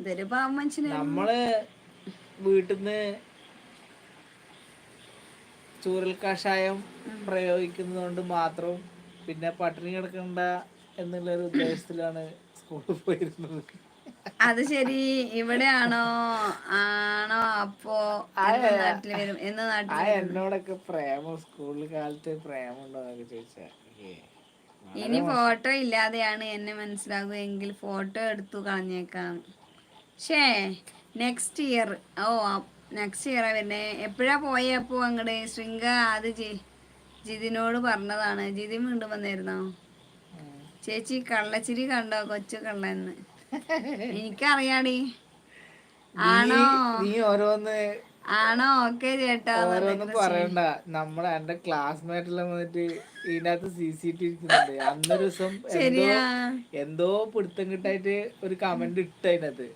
ഇതൊരു പാവം മനുഷ്യനായിരുന്നു. നമ്മള് വീട്ടിന്ന് ചൂരൽ കഷായം പ്രയോഗിക്കുന്നതുകൊണ്ട് മാത്രം പിന്നെ പട്ടിണി കിടക്കണ്ട എന്നുള്ളൊരു ഉദ്ദേശത്തിലാണ് സ്കൂളിൽ പോയിരുന്നത്. അത് ശരി. ഇവിടെയാണോ ആണോ അപ്പോ എന്ന് നാട്ടിൽ വരും എന്ന് നാട്ടിൽ വരുന്നത്? എന്നോടൊക്കെ പ്രേമം സ്കൂളിൽ കാലത്ത് പ്രേമുണ്ടോ എന്നൊക്കെ ചോദിച്ചാ ഇനി ഫോട്ടോ ഇല്ലാതെയാണ് എന്നെ മനസ്സിലാകുമെങ്കിൽ ഫോട്ടോ എടുത്തു കളഞ്ഞേക്കാം. ഷേ നെക്സ്റ്റ് ഇയർ. ഓ നെക്സ്റ്റ് ഇയറാ വരുന്നേ. എപ്പോഴാ പോയപ്പോ അങ്ങട് ശൃംഗ? അത് ജിതിനോട് പറഞ്ഞതാണ്. ജിതി വീണ്ടും വന്നിരുന്നോ? ചേച്ചി കള്ളച്ചിരി കണ്ടോ? കൊച്ചു കള്ളന്ന്. എനിക്കറിയാടി. ആണോ നീ ഓരോന്ന് ആണോ? ഓക്കെ ചേട്ടാ. ഓരോന്നും പറയണ്ട. നമ്മളെ എന്റെ ക്ലാസ്മേറ്റെല്ലാം വന്നിട്ട് ഇതിനകത്ത് CCTV ഇരിക്കുന്നുണ്ട്. അന്നൊരു ദിവസം എന്തോ പിടുത്തം കിട്ടായിട്ട് ഒരു കമന്റ് ഇട്ട അതിനകത്ത്.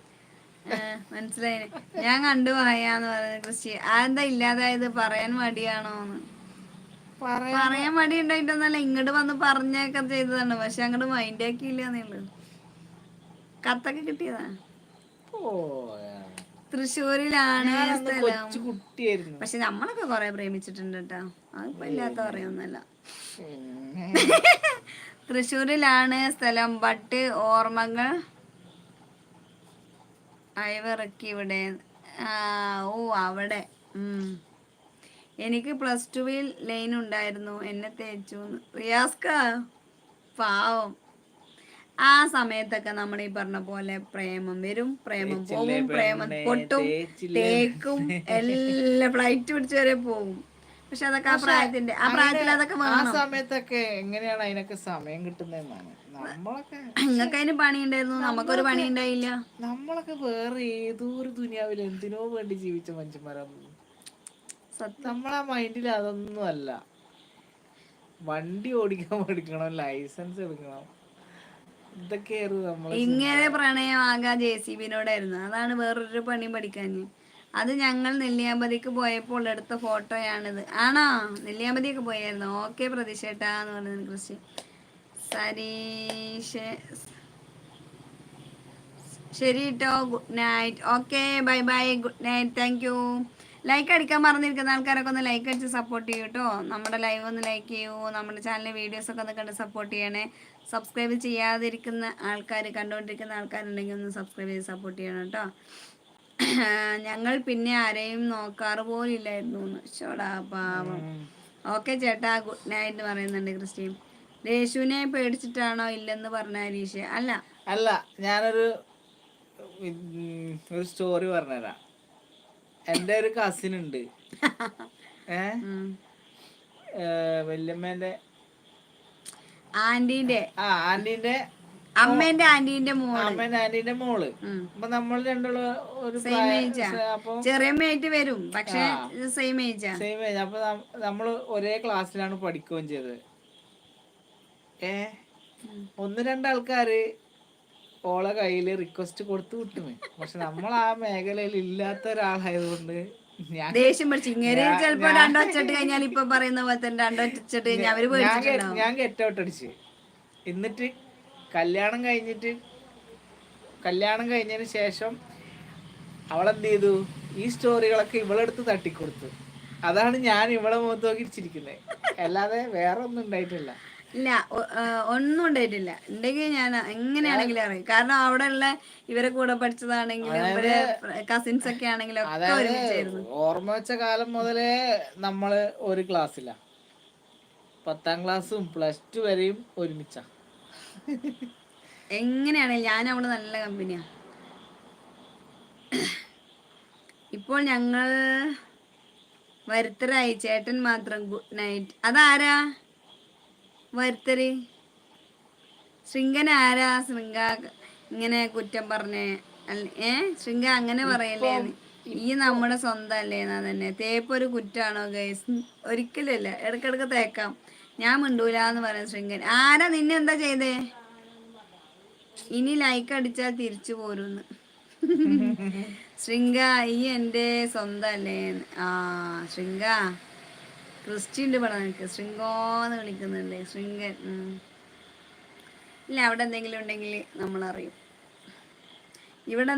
മനസ്സിലായി. ഞാൻ കണ്ടു പറയാന്ന് പറയുന്നത് കൃഷി. അതെന്താ ഇല്ലാതായത്? പറയാൻ മടിയാണോന്ന്? പറയാൻ മടി ഉണ്ടായിട്ടൊന്നല്ല, ഇങ്ങോട്ട് വന്ന് പറഞ്ഞൊക്കെ ചെയ്തതാണ്. പക്ഷെ അങ്ങോട്ട് മൈൻഡ് ആക്കിയില്ലെന്നേ ഉള്ളു. കത്തൊക്കെ കിട്ടിയതാ. തൃശ്ശൂരിലാണ് സ്ഥലം. പക്ഷെ നമ്മളൊക്കെ കൊറേ പ്രേമിച്ചിട്ടുണ്ട് കേട്ടോ. അതിപ്പോ ഇല്ലാത്ത പറയൊന്നുമല്ല. തൃശ്ശൂരിലാണ് സ്ഥലം. ബട്ട് ഓർമ്മകൾ അയവിറക്കി ഇവിടെ. ഓ അവിടെ. എനിക്ക് +2 ലൈൻ ഉണ്ടായിരുന്നു. എന്നെ തേച്ചു. റിയാസ്ക പാവം. ആ സമയത്തൊക്കെ നമ്മൾ ഈ പറഞ്ഞ പോലെ പ്രേമം വരും, പ്രേമം പോകും, പ്രേമം പൊട്ടും, തേക്കും, എല്ലാം ഫ്ലൈറ്റ് പിടിച്ച് വരെ പോകും. പക്ഷെ അതൊക്കെ ആ പ്രായത്തിൽ അതൊക്കെ ആ സമയത്തൊക്കെ എങ്ങനെയാണ് അതിനൊക്കെ സമയം കിട്ടുന്നതെന്നാണ്. നിങ്ങൾക്ക് അതിന് പണി ഉണ്ടായിരുന്നു, നമുക്കൊരു പണി ഉണ്ടായില്ല. നമ്മളൊക്കെ വേറെ ഏതോ ഒരു ദുനിയാവിൽ എന്തിനോ വേണ്ടി ജീവിച്ച മനുഷ്യന്മാരാണ്. നമ്മളാ മൈൻഡിൽ അതൊന്നും അല്ല. വണ്ടി ഓടിക്കാൻ പഠിക്കണം, ലൈസൻസ് എടുക്കണം, ഇതൊക്കെയായിരുന്നു നമ്മൾ. ഇങ്ങനെ പ്രണയമാകാ JCBനോടായിരുന്നു. അതാണ് വേറൊരു പണി പഠിക്കാൻ. അത് ഞങ്ങൾ നെല്ലിയാമ്പതിക്ക് പോയപ്പോൾ എടുത്ത ഫോട്ടോയാണിത്. ആണോ? നെല്ലിയാമ്പതിയൊക്കെ പോയായിരുന്നു. ഓക്കെ പ്രതീക്ഷേട്ടാന്ന് പറഞ്ഞത് കൃഷി. സരീഷ് ശരി കേട്ടോ. Good night. Okay bye bye. Good night. Thank you. Like അടിക്കാൻ മറന്നിരിക്കുന്ന ആൾക്കാരൊക്കെ ഒന്ന് ലൈക്ക് അടിച്ച് സപ്പോർട്ട് ചെയ്യൂ കേട്ടോ. നമ്മുടെ ലൈവ് ഒന്ന് ലൈക്ക് ചെയ്യൂ. നമ്മുടെ ചാനലിലെ വീഡിയോസൊക്കെ ഒന്ന് കണ്ട് സപ്പോർട്ട് ചെയ്യണേ. സബ്സ്ക്രൈബ് ചെയ്യാതിരിക്കുന്ന ആൾക്കാർ, കണ്ടുകൊണ്ടിരിക്കുന്ന ആൾക്കാരുണ്ടെങ്കിൽ ഒന്ന് സബ്സ്ക്രൈബ് ചെയ്ത് സപ്പോർട്ട് ചെയ്യണം കേട്ടോ. ഞങ്ങൾ പിന്നെ ആരെയും നോക്കാറ് പോലില്ലായിരുന്നു. ചോടാ പാവം. ഓക്കെ ചേട്ടാ. ഗുഡ് നൈറ്റ് എന്ന് പറയുന്നുണ്ട് ക്രിസ്റ്റീൻ. യേശുവിനെ പേടിച്ചിട്ടാണോ ഇല്ലെന്ന് പറഞ്ഞ ഹരീഷ്? അല്ല, ഞാനൊരു സ്റ്റോറി പറഞ്ഞുതരാം. എൻ്റെ ഒരു കസിൻ ഉണ്ട്. വല്യമ്മേന്റെ ആന്റീന്റെ അമ്മേന്റെ ആന്റീന്റെ മോള്. അപ്പൊ നമ്മൾ രണ്ടുള്ള ഒരു ചെറിയമ്മയായിട്ട് വരും, പക്ഷെ സെയിം ഏജ്. അപ്പൊ നമ്മള് ഒരേ ക്ലാസ്സിലാണ് പഠിക്കുകയും ചെയ്തത്. 1-2 ആൾക്കാര് ഓളെ കയ്യില് റിക്വസ്റ്റ് കൊടുത്തു വിട്ടുമേ. പക്ഷെ നമ്മൾ ആ മേഖലയിൽ ഇല്ലാത്ത ഒരാളായതുകൊണ്ട് ഞാൻ ഗെറ്റ് ഔട്ട് അടിച്ച്. എന്നിട്ട് കല്യാണം കഴിഞ്ഞതിന് ശേഷം അവളെന്ത് ചെയ്തു? ഈ സ്റ്റോറികളൊക്കെ ഇവളെടുത്ത് തട്ടിക്കൊടുത്തു. അതാണ് ഞാൻ ഇവളെ മുഖത്ത് നോക്കി ചിരിക്കുന്നത്. അല്ലാതെ വേറെ ഒന്നും ഉണ്ടായിട്ടില്ല. ഇല്ല, ഒന്നും ഉണ്ടായിട്ടില്ല. ഉണ്ടെങ്കിൽ ഞാൻ എങ്ങനെയാണെങ്കിലും അറിയും. കാരണം അവിടെ ഉള്ള ഇവരെ കൂടെ പഠിച്ചതാണെങ്കിലും ഇവരെ കസിൻസ് ഒക്കെ ആണെങ്കിലും ഒക്കെ ഒരുമിച്ചായിരുന്നു. ഓർമ്മ വെച്ച കാലം മുതലേ നമ്മള് ഒരു ക്ലാസ്സിലാ. 10ാം ക്ലാസ്സും +2 വരെയും ഒരുമിച്ചാ. എങ്ങനെയാണെങ്കിലും ഞാൻ അവിടെ നല്ല കമ്പനിയാ. ഇപ്പോൾ ഞങ്ങൾ വരുത്തരായി. ചേട്ടൻ മാത്രം. Good night. അതാരാ വരുത്തര്? ശൃംഗന ആരാ? ശൃംഗ ഇങ്ങനെ കുറ്റം പറഞ്ഞേ? ശൃംഗ അങ്ങനെ പറയല്ലേ? ഈ നമ്മുടെ സ്വന്തം അല്ലേന്നാ തന്നെ. തേപ്പൊരു കുറ്റാണോ ഗൈസ്? ഒരിക്കലല്ല, ഇടക്കിടക്ക് തേക്കാം. ഞാൻ മിണ്ടൂലെന്ന് പറയാം ശൃംഗൻ. ആരാ? നിന്നെ എന്താ ചെയ്തേ? ഇനി ലൈക്ക് അടിച്ചാൽ തിരിച്ചു പോരുന്ന്. ശൃംഗ ഈ എൻ്റെ സ്വന്തം അല്ലേ? ശൃംഗ ക്രിസ്റ്റിൻ്റെ പടം നിനക്ക് ശൃംഗോന്ന് വിളിക്കുന്നുണ്ട്. ശൃംഗൻ. ഇല്ല, അവിടെ എന്തെങ്കിലും ഉണ്ടെങ്കിൽ നമ്മളറിയും. ഇവിടെ